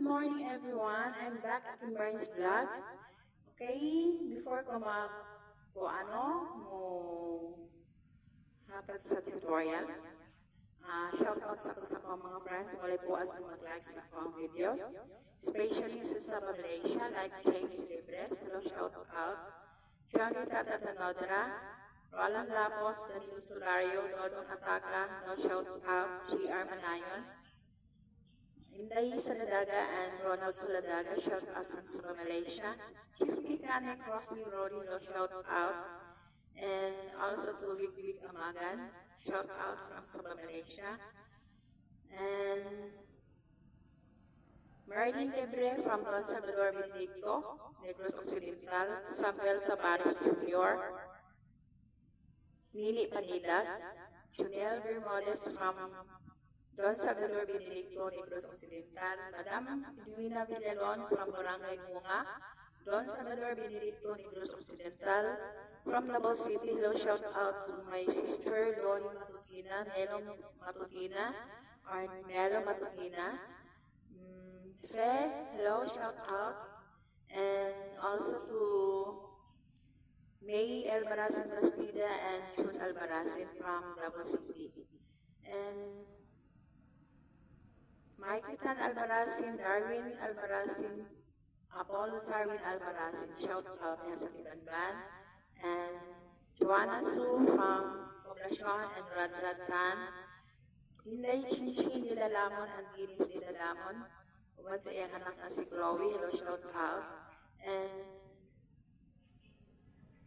morning everyone. I'm back at Mary's vlog. Okay, before ko mo hatag sa tutorial. Shout out sa mga friends kung wala po as mag-like sa akong videos. Especially sa Malaysia like James Libres. Hello, shout out. Johnny Tata Tanodra. Roland Lapos, Danilo Solario, Dodo Hataka. Hello, shout out. GR Manayon. Inday Saladaga and Ronald Saladaga, shout out from Sabah, Malaysia. Chief Mechanic Rosny Rodi, shout out. And also to Vic Amagan, shout out from Sabah, Malaysia. And Marilyn Lebre from Don Salvador, Benedicto, Negros Occidental. Samuel Tavares Jr., Nini Panida, Junel Bermudez from Don Salvador Benedicto, Negros Occidental. Madam Edwina Villalon from Barangay Bunga, Don Salvador Benedicto, Negros Occidental. From Davao City, hello, shout out to my sister Lori Matutina, Nelo Matutina, or Melo Matutina. Fe, hello, shout out. And also to May Albarazin Rastida and June Albarazin from Davao City. And Maikitan Albarazin, Darwin Albarazin, Apollo Darwin Albarazin, shout out niya sa Tibanban. And Joanna Su from Poblacion and Radratan. Inday Chinchin Nilalamon and Ginis Nilalamon. Uban sa iyang anak na si Chloe, hello, shout out. And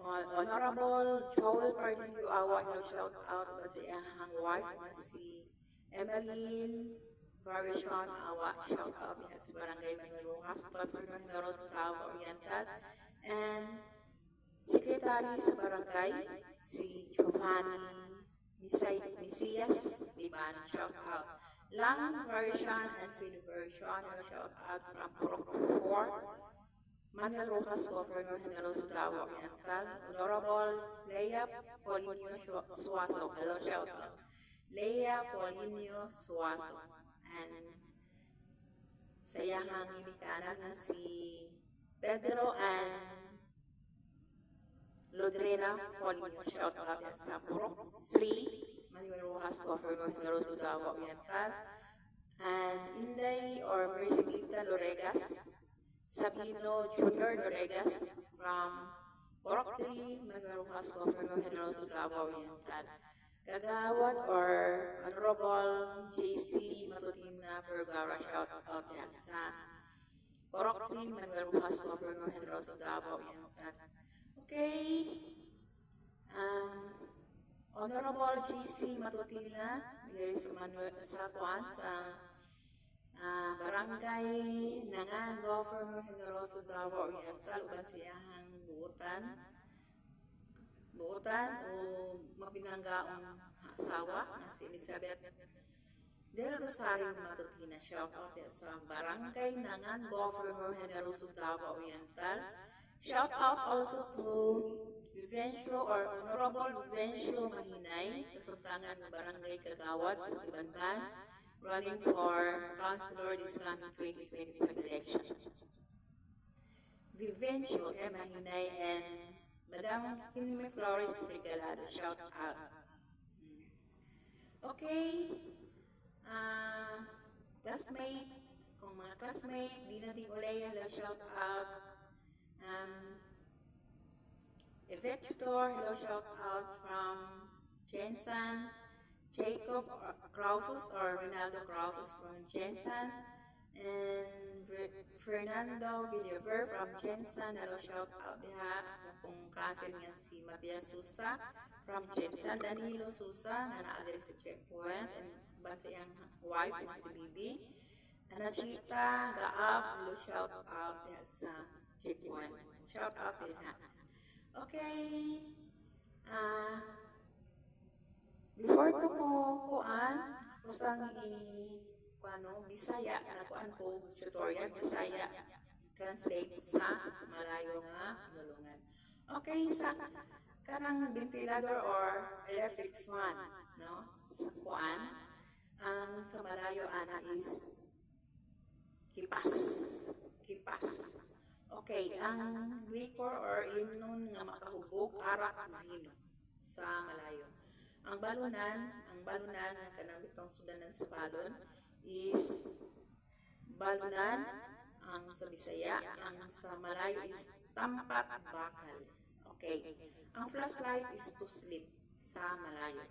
Honorable Joel Pardillo Awa, hello, shout out. Uban sa iyang wife na si Emeline Variation Awa, shout out niya sa Barangay Mangaruhas, Pagpagpag Meron Tao Oriental. And Secretary sa Barangay, si Giovanni Misias, Liban, shout out. Lang Version and Free Version, shout out from Purok 4. Manuel Rojas, Governor Generoso Tao Oriental. Honorable Leia Polinio Suaso, hello, shout out. Leia Polinio Suaso. And sa iyang ginikanan na si Pedro and Lodrena Polinio, shout out sa Purok 3. Manuel Rojas, Governor Generoso Tao Oriental. And Inday or Mercilita Loregas, Sabino Jr. Loregas from Purok 3. Manuel Rojas, Governor Generoso Tao Oriental. Kagawad or Honorable JC Matutina Vergara, shout out yan sa Purok 3, Manuel Rojas, Governor Generoso Tao Oriental. Okay. Honorable JC Matutina, there is Manuel sa Juan sa Barangay Nangan, Governor Generoso Tao Oriental. Uban siyang buutan o mapinanggaong asawa na si Elizabeth Del Rosario Matutina, shout out sa Barangay Nangan, Governor Generoso Tao Oriental. Shout out also to Vivencio or Honorable Vivencio Mahinay, kasamtangan ng Barangay Kagawad sa Tibanban, running for Councilor this coming 2025 election. Vivencio Mahinay and Madam Hilme Flores Regalado, shout out. Okay. Classmate, kung mga classmate, Dina Di Olea, hello, shout out. Yvette Tudor, hello, shout out from Jensen. Jacob Krausus or Ronaldo Krausus from Jensen. And Fernando Villaver from Jensen, hello, shout out diha. Kung kasil niya si Matias Susa from Jensen. Danilo Susa na naadiri sa Checkpoint. And ban sa iyang wife na si Bibi. Anachita Gaab, hello, shout out diha sa Checkpoint. Shout out diha. Okay. Before ko gustang Bisaya na kuan ko tutorial Bisaya translate sa Malayo nga nulungan. Okay, sa kanang ventilador or electric fan, no? Sa kuan ang sa Malayo ana is kipas. Okay, ang liquor or inom nga makahubog arak vino sa Malayo. Ang balunan nga kanang bitong sudanan sa balon is balunan ang sa Bisaya, ang sa Malayo is tampat bakal. Okay. Ang flashlight is to sleep sa Malayo.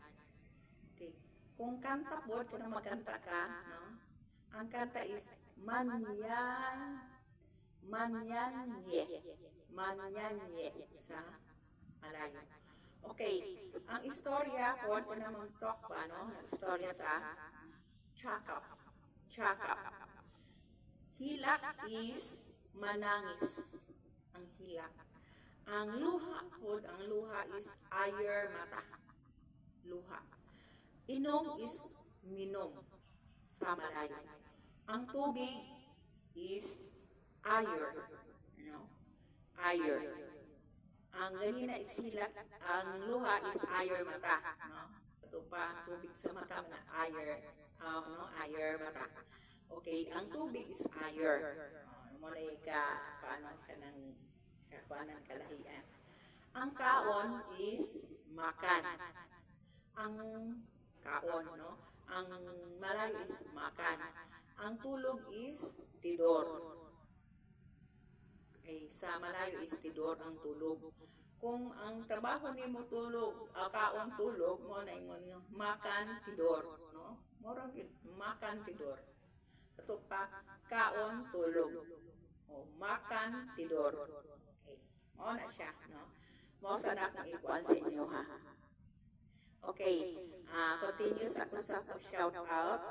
Okay. Kung kanta po, kung magkanta ka, no? Ang kanta is Manyanye sa Malayo. Okay, ang istorya po, kung namang talk ba, no? Ang istorya ta, chakap. Hilak is manangis. Ang hilak. Ang luha is ayer mata. Luha. Inom is minom sa Malayo. Ang tubig is ayer. No? Ayer. Ang ganina is hilak. Ang luha is ayer mata. No? Sa tupa, tubig sa mata na ayer. Ayer mata. Okay, ang tubig is ayer. Muna paano ka ng kakuanan kalahian. Ang kaon is makan. Ang kaon, no? Ang Malayo is makan. Ang tulog is tidor. Okay, sa Malayo is tidor ang tulog. Kung ang trabaho ni mo tulog, kaon tulog, mo na ingon nga makan tidor, no? Murag makan tidor. Katupa kaon tulog. O makan tidor. Okay. Mo na siya, no? Mo sa nakang ikuan sa inyo ha. Okay. Continue sa shout out.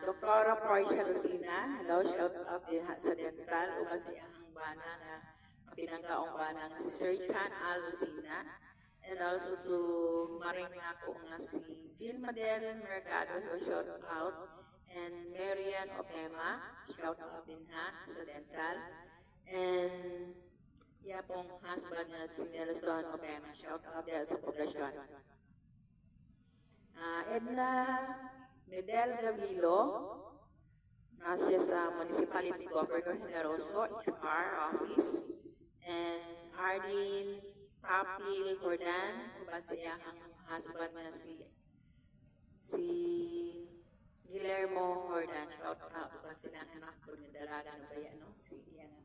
Dr. Portia Lucina, hello, shout out din sa dental uban sa iyang bana na pinanggaong bana nga si Sir Chan A. Lucina, and also to maring ako nga si Vilma Del Mercado, shout out, and Marian Opema, shout out din ha sa dental, and pong husband nga si Nelson Opema, shout out din sa poblasyon. Edna Medel Gavilo, nasa sa Municipality Governor Generoso, HR Office, and Ardin Tapil Cordan, uban sa iyang husband na si Guillermo Cordan, shout out uban silang anak ko ni dalaga na bayan, no? Si iyang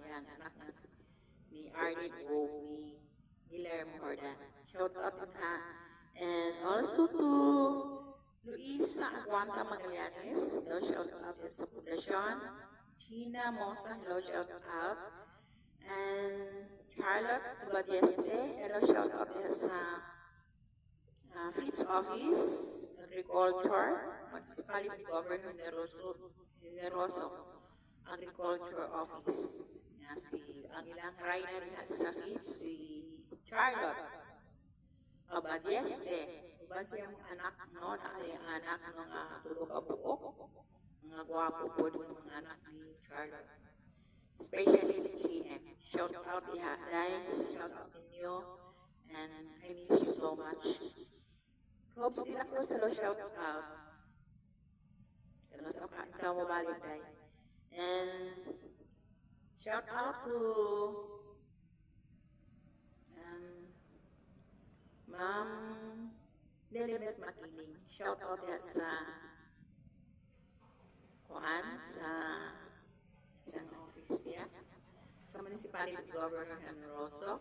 iyang anak na ni Ardin o ni Guillermo Cordan, shout out ita. And also to Luisa Aguanta Magallanes, hello, shout out sa poblasyon. Gina Mosa, hello, shout out. And Charlotte Badieste, hello, shout out sa Fleet's Office, Agriculture, Municipality Governor Neroso, Agriculture Office. Ang ilang rider sa Fleet's, si Charlotte Badieste, uban siyang anak, no, na ang anak ng tulog abuok, mga gwapo po ng mga anak ni Charlotte. Especially the GM. Shout out Ihaday, shout out ninyo, and I miss you so much. Hopes din ako sa shout out. Kaya mas ikaw mo balik day. And shout out to Ma'am Lilibet Makiling. Shout out sa isang office niya sa Municipality Governor Generoso.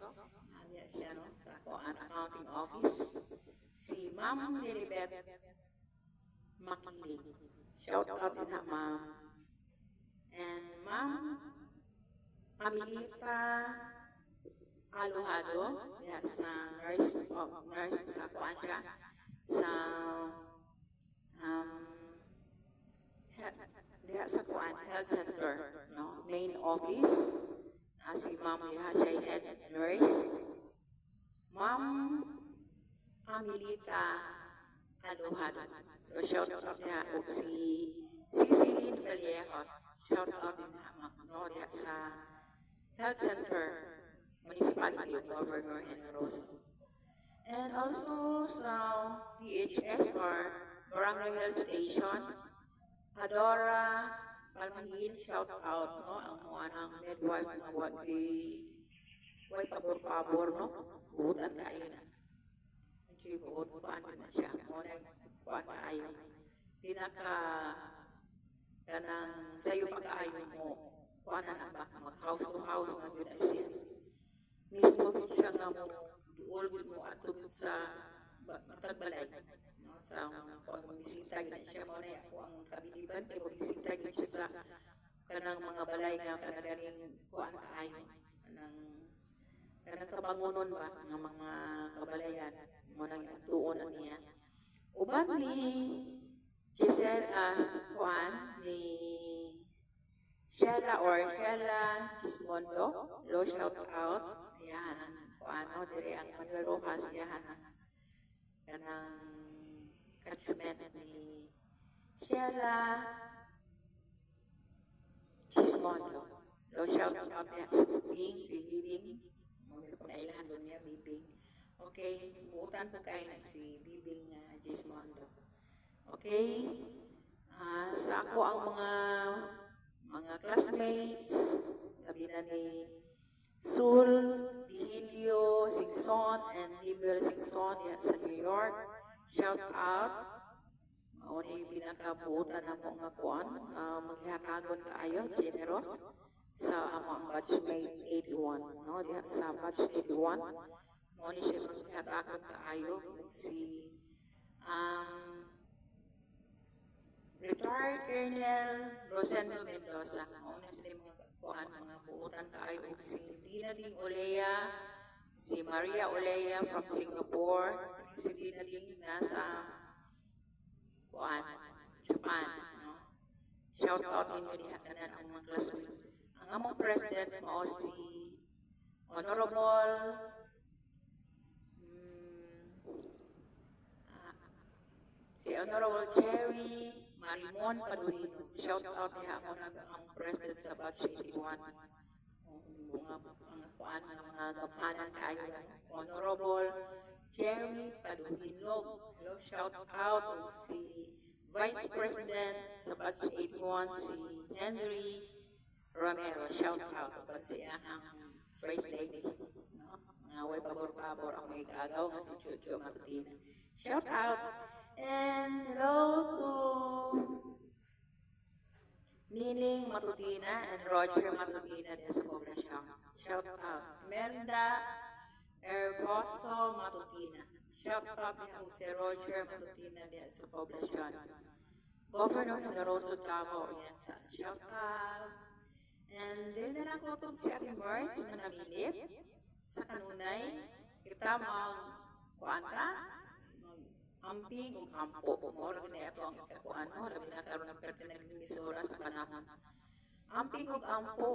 Niya siya, no, sa accounting office. Si Ma'am Lilibet Makiling. Shout out din ha, Ma'am. And Ma'am Pamilita Alohado, yes, nurse sa kuan siya sa sa kuan health center, no, main office. Si Ma'am siya head nurse. Ma'am Amelita Alohado, shout out niya o si Ceciline Vallejos, shout out din ha, no, sa health center, Municipality of Governor Generoso. And also sa PHS or Barangay Health Station, Adora Malhin, shout out, no? Ang mga ng midwife na way pabor-pabor, no? Buhutan tayo na. Actually, buhut, paano na siya? Muna, paano tayo? Pinaka, kanang sa'yo pag-aayon mo, paano na ba? Mag-house to house na yun ay siya. Mismo siya nga mo, duol mo atog sa matagbalay. No? Sa kung magbisita, yun siya mo na ako ang kabiliban, kaya magbisita yun siya sa kanang mga balay nga kanagaling kuan kaayo kanang kabangunon ba ng mga kabalayan mo nang atuon niya uban ni Giselle kuan ni Sheila Gismondo low shout out ayan kuano dire ang Manuel Rojas ayan kanang catchment ni Sheila Gismondo. Lo shout out niya. Si Bibing. Mamaya ko na ilahan doon niya, Bibing. Okay, buutan po kayo na si Bibing Gismondo. Okay? Sa ako ang mga classmates, sabi na ni Sul, Dihilio, Singson, and Libel Singson yan sa New York. Shout out. Mauna yung pinakabuutan ng mga kuwan, maghihatagon ka ayo, generous, sa amang batchmate 81. No? Diha sa batch 81, mauna siya maghihatagon ka ayo, si retired Colonel Rosendo Mendoza. Mauna sila mga kuwan, mga buutan ka ayo, si Dina Ding Olea, si Maria Olea from Singapore, si Dina Ding nasa kuan Japan, no? Shout out ninyo diha tanan ang mga classmates. Ang among president mao si Honorable Cherry Marimon Paduino. Shout out diha mo na ang president sa batch 81. Mga kuan mga kampanan kaayo Honorable Cherry Paduino. Hello, shout out si Vice President sa batch 81 si Henry Romero. Shout out pag siya ang First Lady. No? Mga way pabor-pabor ang may gagaw nga si Chucho Matutina. Shout out. And hello to Nining Matutina and Roger Matutina din sa poblasyon. Shout out. Merda Ervoso Matutina. Shout out niya si Roger Matutina din sa poblasyon. Governor ng Rosso Davao Oriental. Shout out. And din na lang ko si Ate Mertz manamilit sa kanunay. Kita mag-kuanta, mag-amping o kampo. Mora na ito ang ikakuan mo. Labi na karoon ng pertinag ni Misora sa kanapon. Amping o kampo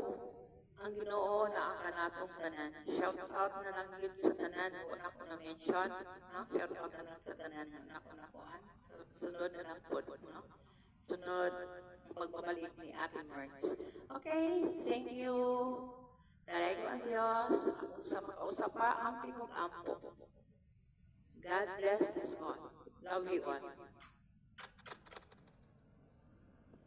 ang Ginoo na ang kanatong tanan. Shout out na lang yun sa tanan kung ako na-mention. No? Shout out na lang sa tanan na ako nakuan. Sunod na lang po. No? Sunod ang pagbabalik ni Ate Mertz. Okay, thank you. Dalay ko ang Diyos. Sa makausap pa, amping o kampo. God bless us all. Love you all.